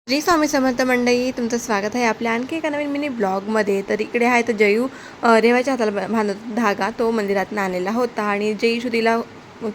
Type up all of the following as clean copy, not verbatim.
श्री स्वामी समर्थ मंडळी, तुमचं स्वागत आहे आपल्या आणखी एका नवीन मिनी ब्लॉगमध्ये. तर इकडे आहे तर जयू रेवाच्या हाताला बांधत धागा तो मंदिरातून आणलेला होता आणि जे इशू तिला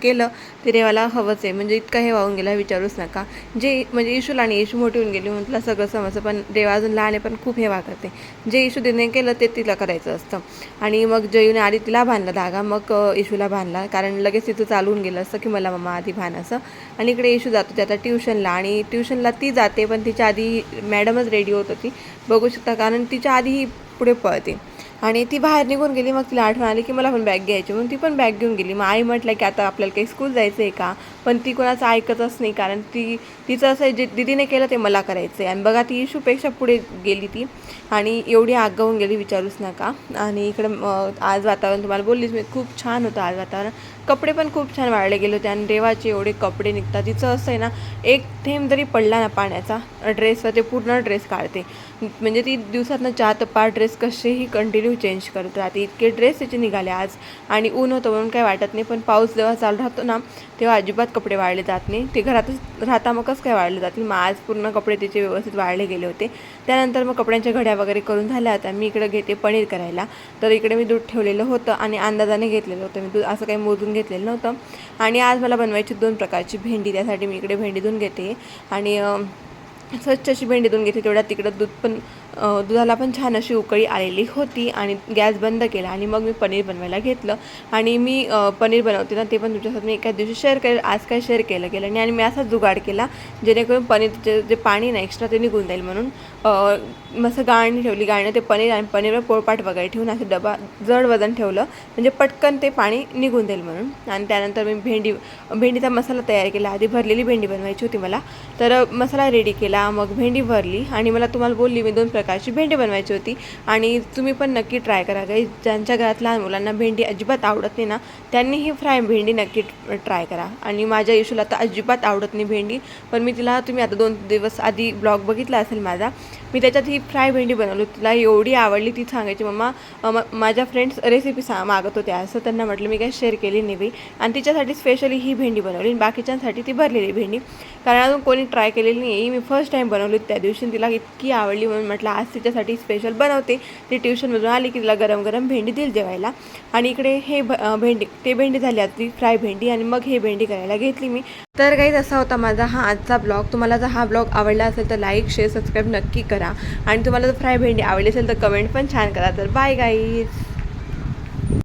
केलं ते रेवाला हवंच आहे. म्हणजे इतका हे वाहून गेला विचारूच नका. जे म्हणजे इशूला आणि इशू मोठी होऊन गेली म्हणून तिला सगळं समजतं, पण रेवा अजून लहान आहे पण खूप हे करते. जे इशू तिने केलं ते तिला करायचं असतं. आणि मग जयूने आधी तिला बांधला धागा, मग इशूला बांधला, कारण लगेच तिचं चालून गेलं असतं की मला मम्मा आधी बांध असं. आणि इकडे इशू जातो ते आता ट्युशनला, आणि ट्युशनला ती जाते पण तिच्या आधी मॅडमच रेडी होत होती, बघू शकता, कारण तिच्या आधी ही पुढे पळते. आणि ती बाहेर निघून गेली. मग तिला आठवण आली की मला पण बॅग घ्यायची, म्हणून ती पण बॅग घेऊन गेली. मग आई म्हटलं की आता आपल्याला काही स्कूल जायचं आहे का, पण ती कोणाचं ऐकतच नाही, कारण तिचं असं जे दीदीने केलं ते मला करायचं आहे. आणि बघा ती इशूपेक्षा पुढे गेली ती, आणि एवढी आगावून गेली विचारूच नका. आणि इकडं आज वातावरण तुम्हाला बोललीच मी, खूप छान होतं आज वातावरण. कपडे पण खूप छान वाळले गेले होते, आणि देवाचे एवढे कपडे निघतात. तिचं असं आहे ना, एक थेंब जरी पडला ना पाण्याचा ड्रेसवर ते पूर्ण ड्रेस काढते. म्हणजे ती दिवसातनं 4 ते 5 ड्रेस कसेही कंटिन्यू चेंज करत राहते. इतके ड्रेस तिचे निघाले आज. आणि ऊन होतं म्हणून काही वाटत नाही, पण पाऊस जेव्हा चालू राहतो ना तेव्हा अजिबात कपडे वाळले जात नाही. ते घरातच राहता मग कसं काय वाळले जातील. मग आज पूर्ण कपडे तिचे व्यवस्थित वाळले गेले होते. त्यानंतर मग कपड्यांच्या घड्या वगैरे करून झाल्या होत्या. मी इकडे घेते पनीर करायला. तर इकडे मी दूध ठेवलेलं होतं आणि अंदाजाने घेतलेलं होतं मी दूध, असं काही मोजून घेतलेलं नव्हतं. आणि आज मला बनवायची 2 प्रकारची भेंडी, त्यासाठी मी इकडे भेंडी धुवून घेते. आणि स्वच्छ अशी भेंडी धुवून घेते. तेवढ्यात तिकडं दूध पण दुधाला पण छान अशी उकळी आलेली होती, आणि गॅस बंद केला. आणि मग मी पनीर बनवायला घेतलं. आणि मी पनीर बनवते ना ते पण तुमच्यासोबत मी एकाच दिवशी शेअर करेल. आज काय शेअर केलं गेलं नाही. आणि मी असा जुगाड केला जेणेकरून पनीरचे जे पाणी ना एक्स्ट्रा ते निघून जाईल, म्हणून मस्त गाळणी ठेवली. गाळणं ते पनीर, आणि पनीरवर पोळपाट वगैरे ठेवून असं डबा जड वजन ठेवलं, म्हणजे पटकन ते पाणी निघून जाईल म्हणून. आणि त्यानंतर मी भेंडीचा मसाला तयार केला. आधी भरलेली भेंडी बनवायची होती मला, तर मसाला रेडी केला, मग भेंडी भरली. आणि मला तुम्हाला बोलली मी 2 प्रकारची भेंडी बनवायची होती. आणि तुम्ही पण नक्की ट्राय करा गाईस. ज्यांच्या घरात लहान मुलांना भेंडी अजिबात आवडत नाही ना, त्यांनी ही फ्राय भेंडी नक्की ट्राय करा. आणि माझ्या इशूला तर अजिबात आवडत नाही भेंडी, पण मी तिला, तुम्ही आता 2 दिवस आधी ब्लॉग बघितला असेल माझा, मी त्याच्यात ही फ्राय भेंडी बनवली. तिला एवढी आवडली, ती सांगायची मम्मा माझ्या फ्रेंड्स रेसिपी मागत होत्या, असं त्यांना म्हटलं मी काही शेअर केली नाही बाई. आणि तिच्यासाठी स्पेशली ही भेंडी बनवली, आणि बाकीच्यांसाठी ती भरलेली भेंडी, कारण अजून कोणी ट्राय केलेली नाही आहे. मी फर्स्ट टाईम बनवली त्या दिवशी, तिला इतकी आवडली म्हणून म्हटलं आज तिच्यासाठी स्पेशल बनवते. ती ट्युशनमधून आली की तिला गरम गरम भेंडी देईल जेवायला. आणि इकडे हे भेंडी झाली आधी फ्राय भेंडी, आणि मग हे भेंडी करायला घेतली मी. तर काही असा होता माझा हा आजचा ब्लॉग. तुम्हाला जर हा ब्लॉग आवडला असेल तर लाईक, शेअर, सबस्क्राईब नक्की करा. आणि तुम्हाला जर फ्राय भेंडी आवडली असेल तर कमेंट पण छान करा. तर बाय गाईज.